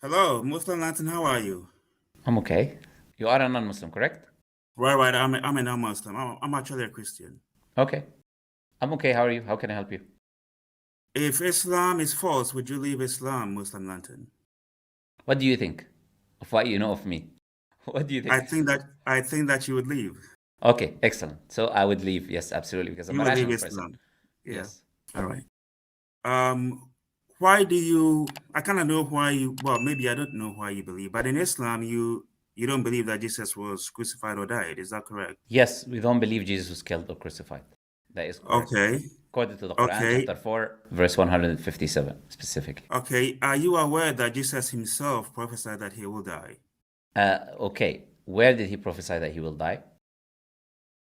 Hello, Muslim Latin, how are you? I'm okay. You are a non-Muslim, correct? Right, I'm a non-Muslim. I'm actually a Christian. Okay. I'm okay. How are you? How can I help you? If Islam is false, would you leave Islam, Muslim Latin? What do you think of what you know of me? What do you think? I think that you would leave. Okay, excellent. So I would leave. Yes, absolutely, because I'm You a would leave rational person. Islam. Yeah. Yes. All right. Why do you I kind of know why you well, maybe I don't know why you believe, but in Islam you don't believe that Jesus was crucified or died. Is that correct? Yes, we don't believe Jesus was killed or crucified. That is correct. Okay. According to the Quran, Okay. chapter 4, verse 157, specifically. Okay. Are you aware that Jesus himself prophesied that he will die? Okay. Where did he prophesy that he will die?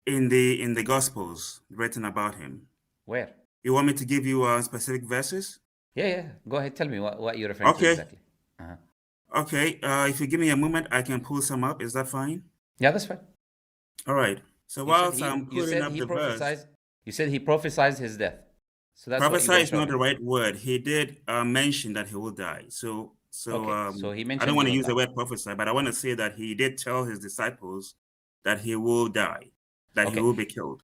In the Gospels written about him. Where? You want me to give you specific verses? Yeah. Go ahead. Tell me what you're referring to Okay. exactly. Uh-huh. Okay. If you give me a moment, I can pull some up. Is that fine? Yeah, that's fine. All right. So You said whilst he I'm you putting said up he the verse, prophesies you said he prophesies his death. So that's what you're prophesy gonna is show not me. the right word. He did mention that he will die. Okay. So he I don't mentioned he want to will use the die. word prophesy, but I want to say that he did tell his disciples that he will die, that he Okay. will be killed.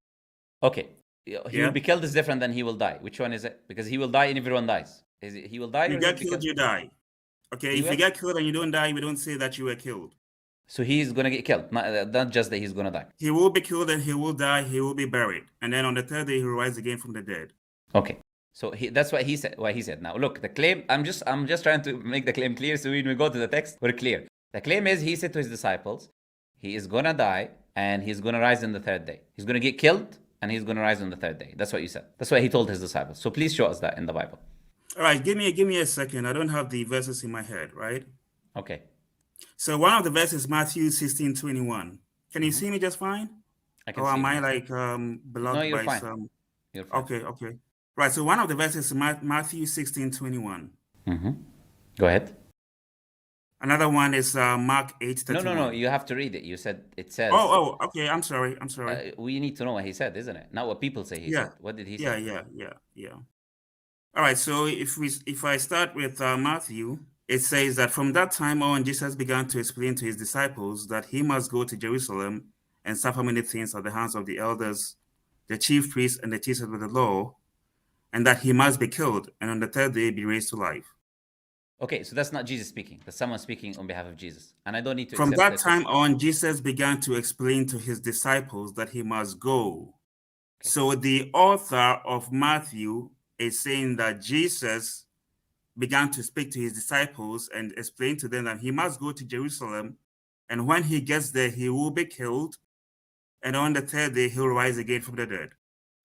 Okay. He will Yeah. be killed is different than he will die. Which one is it? Because he will die and everyone dies. Is it he will die You or he will get be killed, killed? you die. Okay. He If you will? get killed and you don't die, we don't say that you were killed. So he's gonna get killed. Not just that he's gonna die. He will be killed and he will die, he will be buried. And then on the third day, he will rise again from the dead. Okay. So that's what he said. What he said. Now look, the claim. I'm just trying to make the claim clear. So when we go to the text, we're clear. The claim is he said to his disciples, he is gonna die and he's gonna rise on the third day. He's gonna get killed and he's gonna rise on the third day. That's what you said. That's what he told his disciples. So please show us that in the Bible. All right, give me a second. I don't have the verses in my head, right? Okay. So one of the verses, Matthew 16:21. Can you Mm-hmm. see me just fine? I can Or see am you I just fine. like No, blocked you're by fine. some? You're fine. Okay. Right. So one of the verses is Matthew 16:21. Mm-hmm. Go ahead. Another one is Mark No. 8:31. You have to read it. You said it says. Okay. I'm sorry. We need to know what he said, isn't it? Not what people say he Yeah. said. What did he Yeah, say? yeah, yeah, yeah. All right. So if I start with Matthew, it says that from that time on, Jesus began to explain to his disciples that he must go to Jerusalem and suffer many things at the hands of the elders, the chief priests, and the teachers of the law, and that he must be killed and on the third day be raised to life. Okay, so that's not Jesus speaking. That's someone speaking on behalf of Jesus. And I don't need to From accept that it because time on, Jesus began to explain to his disciples that he must go. okay. So the author of Matthew is saying that Jesus began to speak to his disciples and explain to them that he must go to Jerusalem. And when he gets there, he will be killed. And on the third day, he'll rise again from the dead.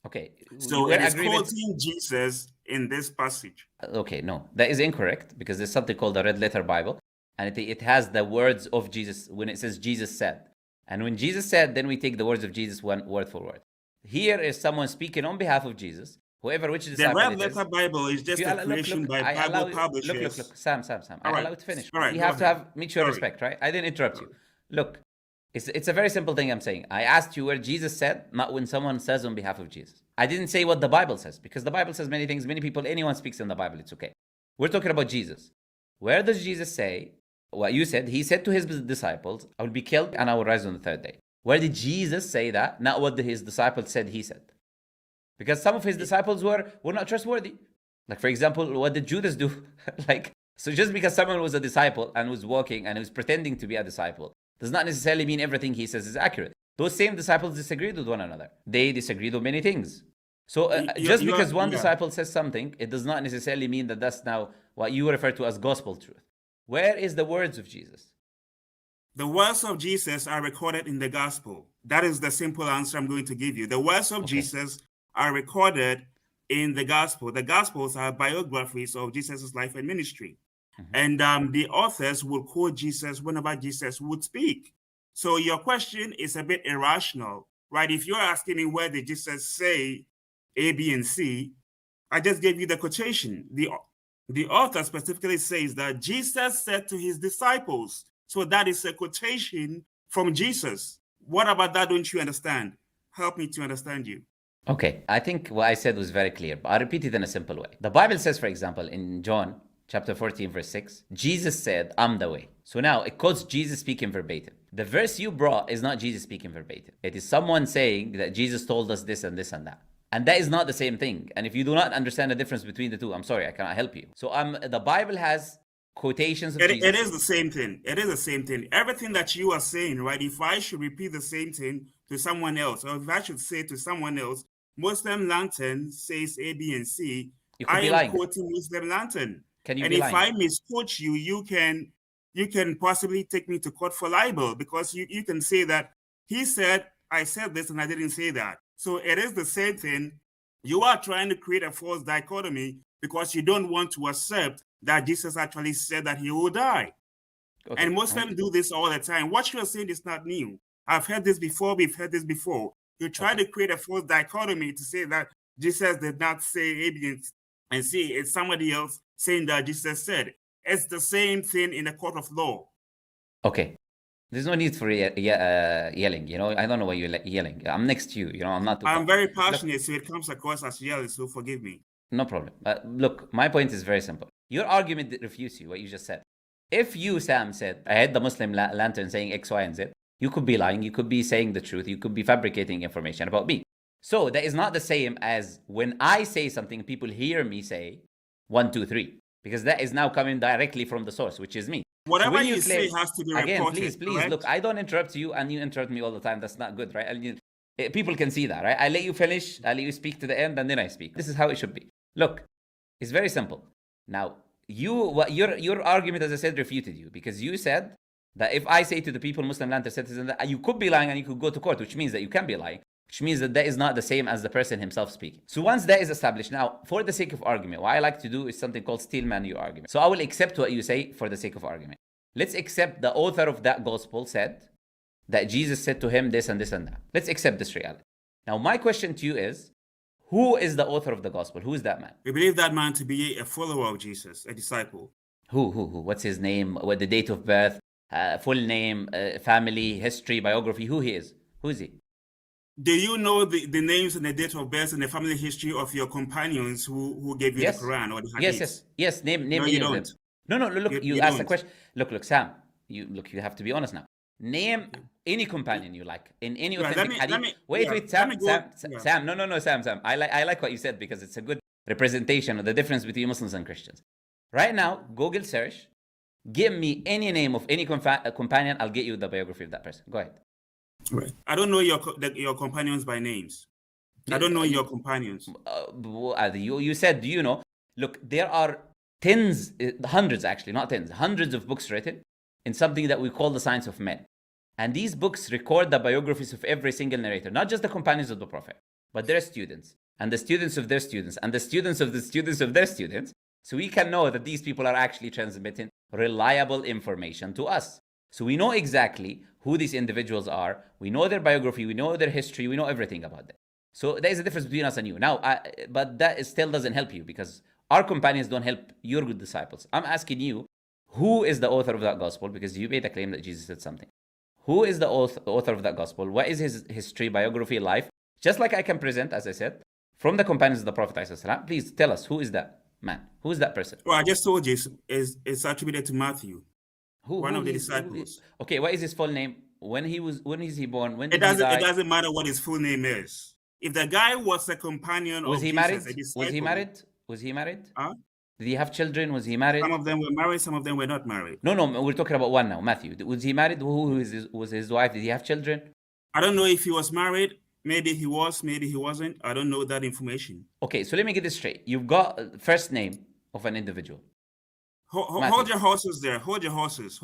Okay, So we're it is agreement. quoting Jesus in this passage. Okay, no, that is incorrect because there's something called the red letter Bible, and it has the words of Jesus when it says Jesus said. And when Jesus said, then we take the words of Jesus one word for word. Here is someone speaking on behalf of Jesus, whoever which The disciple Red it is. Letter Bible is If just you a look, creation by I allow Bible you. publishers. Sam. All I right. allow you to finish. All right, We go have to ahead. have mutual Sorry. respect, right? I didn't interrupt you. Sorry. Look, it's a very simple thing I'm saying. I asked you where Jesus said, not when someone says on behalf of Jesus. I didn't say what the Bible says because the Bible says many things. Many people, anyone speaks in the Bible, it's okay. We're talking about Jesus. Where does Jesus say what you said? He said to his disciples, I will be killed and I will rise on the third day. Where did Jesus say that? Not what his disciples said he said. Because some of his disciples were not trustworthy. Like, for example, what did Judas do? So just because someone was a disciple and was walking and was pretending to be a disciple does not necessarily mean everything he says is accurate. Those same disciples disagreed with one another. They disagreed on many things. So just because one disciple says something, it does not necessarily mean that that's now what you refer to as gospel truth. Where is the words of Jesus? The words of Jesus are recorded in the gospel. That is the simple answer I'm going to give you. The words of Jesus are recorded in the gospel. The gospels are biographies of Jesus' life and ministry. And the authors will quote Jesus whenever Jesus would speak. So your question is a bit irrational, right? If you're asking me where did Jesus say A, B, and C, I just gave you the quotation. The author specifically says that Jesus said to his disciples. So that is a quotation from Jesus. What about that don't you understand? Help me to understand you. Okay, I think what I said was very clear, but I'll repeat it in a simple way. The Bible says, for example, in John chapter 14, verse 6, Jesus said, I'm the way. So now it quotes Jesus speaking verbatim. The verse you brought is not Jesus speaking verbatim. It is someone saying that Jesus told us this and this and that. And that is not the same thing. And if you do not understand the difference between the two, I'm sorry, I cannot help you. So the Bible has quotations of Jesus. It is the same thing. It is the same thing. Everything that you are saying, right? If I should repeat the same thing to someone else, or if I should say to someone else, Muslim Lantern says A, B, and C, I am quoting Muslim Lantern. Can you and be if lying? I misquote you, you can possibly take me to court for libel, because you can say that he said, I said this and I didn't say that. So it is the same thing. You are trying to create a false dichotomy because you don't want to accept that Jesus actually said that he will die. Okay. And Muslims do this all the time. What you're saying is not new. I've heard this before. We've heard this before. You try to create a false dichotomy to say that Jesus did not say A, B, and C. It's somebody else saying that Jesus said. It's the same thing in a court of law. Okay. There's no need for yelling. You know, I don't know why you're yelling. I'm next to you. You know, I'm not. I'm very passionate, so it comes across as yelling. So forgive me. No problem. Look, my point is very simple. Your argument refutes you, what you just said. If you, Sam, said, I had the Muslim Lantern saying X, Y, and Z, you could be lying, you could be saying the truth, you could be fabricating information about me. So that is not the same as when I say something, people hear me say 1, 2, 3, because that is now coming directly from the source, which is me. Whatever you say has to be reported. Again, please, correct? Look, I don't interrupt you, and you interrupt me all the time. That's not good, right? People can see that, right? I let you finish, I let you speak to the end, and then I speak. This is how it should be. Look, it's very simple. Now, your argument, as I said, refuted you, because you said that if I say to the people, Muslim Lantern citizens, that you could be lying and you could go to court, which means that you can be lying, which means that is not the same as the person himself speaking. So once that is established, now, for the sake of argument, what I like to do is something called steelman your argument. So I will accept what you say for the sake of argument. Let's accept the author of that gospel said that Jesus said to him this and this and that. Let's accept this reality. Now, my question to you is, who is the author of the gospel? Who is that man? We believe that man to be a follower of Jesus, a disciple. Who? What's his name? What the date of birth? Full name? Family? History? Biography? Who he is? Who is he? Do you know the names and the date of birth and the family history of your companions who gave you the Qur'an or the Hadith? Yes. Name no, you don't. No. Look, you asked a question. Look, Sam. You have to be honest now. Name any companion you like in any authentic hadith. Wait, Sam. No, Sam. I like what you said, because it's a good representation of the difference between Muslims and Christians. Right now, Google search, give me any name of any companion. I'll get you the biography of that person. Go ahead. Right. I don't know your companions by names. I don't know your companions. You said, do you know? Look, there are hundreds of books written in something that we call the science of men. And these books record the biographies of every single narrator, not just the companions of the Prophet, but their students, and the students of their students, and the students of the students of their students. So we can know that these people are actually transmitting reliable information to us. So we know exactly who these individuals are. We know their biography, we know their history, we know everything about them. So there is a difference between us and you. Now, but that still doesn't help you, because our companions don't help your good disciples. I'm asking you, who is the author of that gospel? Because you made a claim that Jesus said something. Who is the author of that gospel? What is his history, biography, life? Just like I can present, as I said, from the companions of the Prophet _. Please tell us, who is that man? Who is that person? Well, I just told you it's attributed to Matthew, one of the disciples. Okay, what is his full name? When is he born? When did he die? It It doesn't matter what his full name is. If the guy was a companion of Jesus, married? A disciple, Was he married? Huh? Did he have children? Was he married? Some of them were married, some of them were not married. No, we're talking about one now, Matthew. Was he married? Who was his wife? Did he have children? I don't know if he was married. Maybe he was, maybe he wasn't. I don't know that information. Okay, so let me get this straight. You've got first name of an individual. Hold your horses there. Hold your horses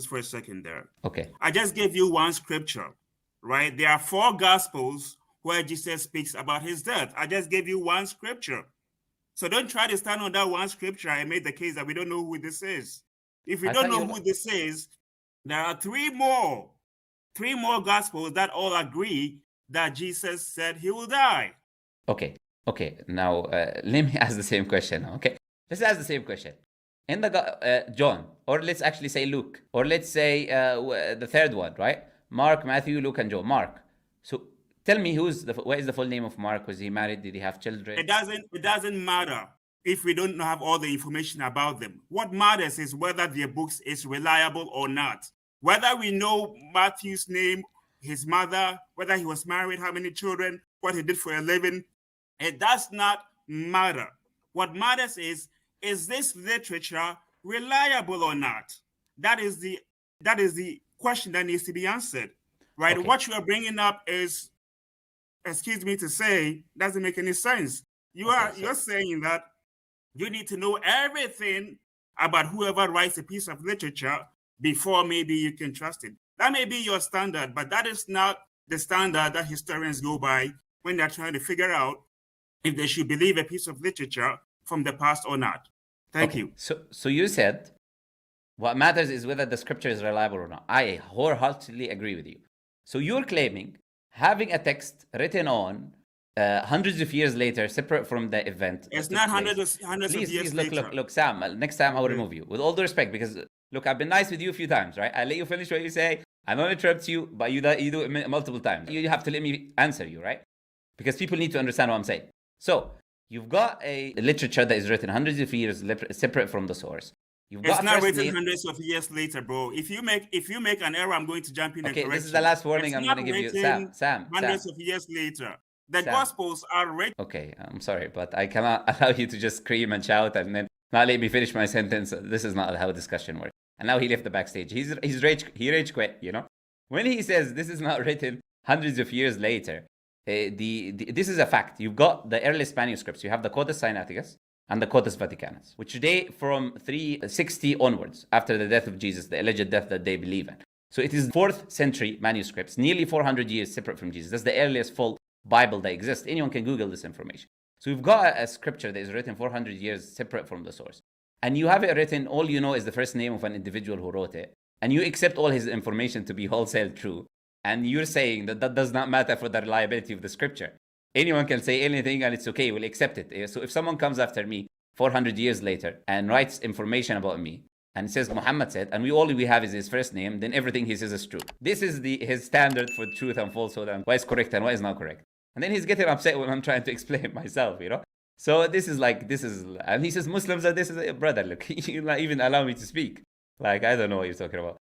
for a second there. Okay. I just gave you one scripture, right? There are 4 gospels where Jesus speaks about his death. I just gave you one scripture. So don't try to stand on that one scripture and make the case that we don't know who this is. If we don't know who this is, there are 3 more gospels that all agree that Jesus said he will die. Okay. Now, let me ask the same question. Okay. Let's ask the same question. In the John, or let's actually say Luke, or let's say the third one, right? Mark, Matthew, Luke, and John. Mark. So tell me what is the full name of Mark? Was he married? Did he have children? It doesn't matter. if we don't have all the information about them. What matters is whether their books is reliable or not. Whether we know Matthew's name, his mother, whether he was married, how many children, what he did for a living, it does not matter. What matters is this literature reliable or not? That is the question that needs to be answered, right? Okay. What you are bringing up is, excuse me to say, doesn't make any sense. You're saying that you need to know everything about whoever writes a piece of literature before maybe you can trust it. That may be your standard, but that is not the standard that historians go by when they're trying to figure out if they should believe a piece of literature from the past or not. Thank you. So you said what matters is whether the scripture is reliable or not. I wholeheartedly agree with you. So you're claiming having a text written on hundreds of years later, separate from the event. It's not hundreds of years please, later. look, Sam. Next time I will remove you, with all due respect, because look, I've been nice with you a few times, right? I let you finish what you say. I don't interrupt you, but you do it multiple times. You have to let me answer you, right? Because people need to understand what I'm saying. So you've got a literature that is written hundreds of years separate from the source. It's not written hundreds of years later, bro. If you make an error, I'm going to jump in and correct you. Okay, this is the last warning I'm going to give you. Sam. Hundreds of years later. The Gospels are written. Okay, I'm sorry, but I cannot allow you to just scream and shout and then not let me finish my sentence. This is not how discussion works. And now he left the backstage. He rage quit, you know? When he says this is not written hundreds of years later, this is a fact. You've got the earliest manuscripts. You have the Codex Sinaiticus and the Codex Vaticanus, which date from 360 onwards, after the death of Jesus, the alleged death that they believe in. So it is 4th century manuscripts, nearly 400 years separate from Jesus. That's the earliest full Bible that exists. Anyone can Google this information. So we've got a scripture that is written 400 years separate from the source. And you have it written, all you know is the first name of an individual who wrote it. And you accept all his information to be wholesale true. And you're saying that that does not matter for the reliability of the scripture. Anyone can say anything and it's okay, we'll accept it. So if someone comes after me 400 years later and writes information about me and says Muhammad said, and all we have is his first name, then everything he says is true. This is his standard for truth and falsehood and what is correct and what is not correct. And then he's getting upset when I'm trying to explain myself, you know? So this is, and he says Muslims are this, brother, look, you're not even allow me to speak. Like, I don't know what you're talking about.